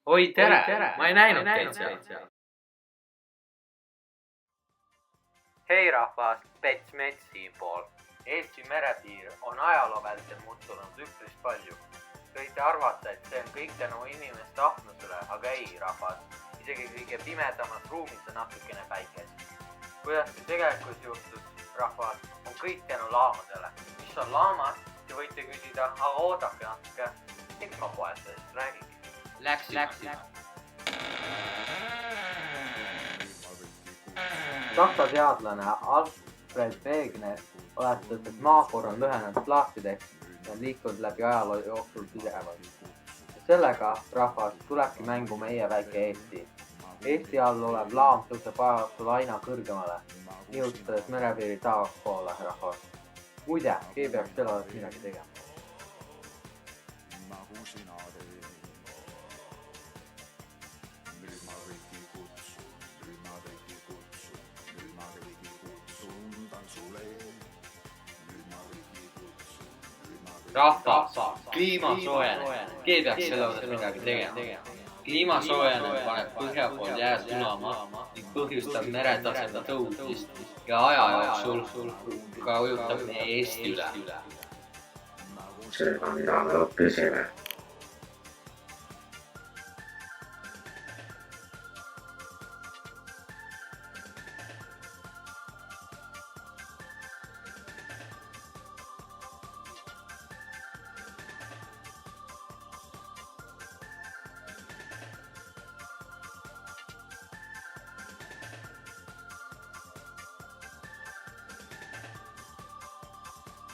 oi, tere! Ma ei näinud teid seal. Hei rahvas, Pets Mets siinpool. Eesti merepiir on ajaloo vältel muutunud üpris palju. Võite arvata, et see on kõik tänu inimeste ahnusele, aga ei, rahvas. Isegi kõige pimedamas ruumis on natukene päikest. Kuidas see tegelikult juhtus, rahvas, on kõik tänu laamadele. Mis on laamad? Te võite küsida, aga oodake natuke. Miks ma poes sellest räägigi? Läksid. Saksa teadlane Alfred Wegener oletas, et maakor on lõhenenud plaatideks ja liikunud läbi ajaloo jooksul pidevalt. Sellega, rahvas, tulebki mängu meie väike Eesti. Eesti all olev laam tõuseb ajastul aina kõrgemale, nihutades merepiiri taaspoole, rahvas. Muide, keegi peaks selle alles midagi tegema. Rahvas, kliima soojeneb. Keegi peaks selle osas midagi tegema. Kliima soojeneb paneb põhja pool jää sulama ning põhjustab meretaseme tõusmist ja aja jooksul ka ujutab meie Eesti üle. Seega mida me õppisime?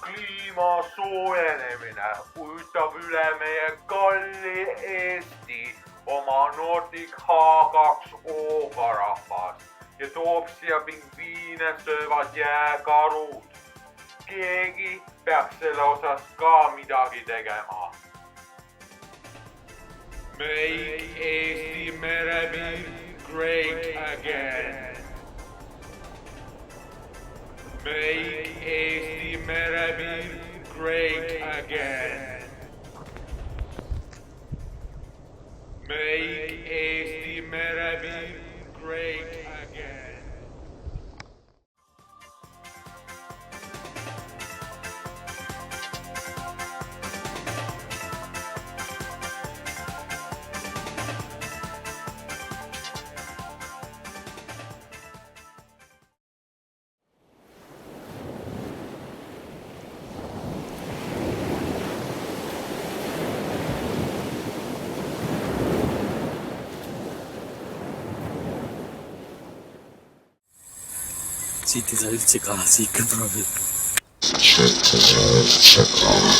Kliima soojenemine ujutab üle meie kalli Eesti oma Nordic H2O-ga rahvas ja toob siia pingviine söövad jääkarud. Keegi peaks selle osas ka midagi tegema. Make Eesti merepiir great again. Make Eesti merepiir great again. Make Eesti merepiir great again. Siit ei saa üldse kalas ikka proovida. Siit ei saa üldse kalas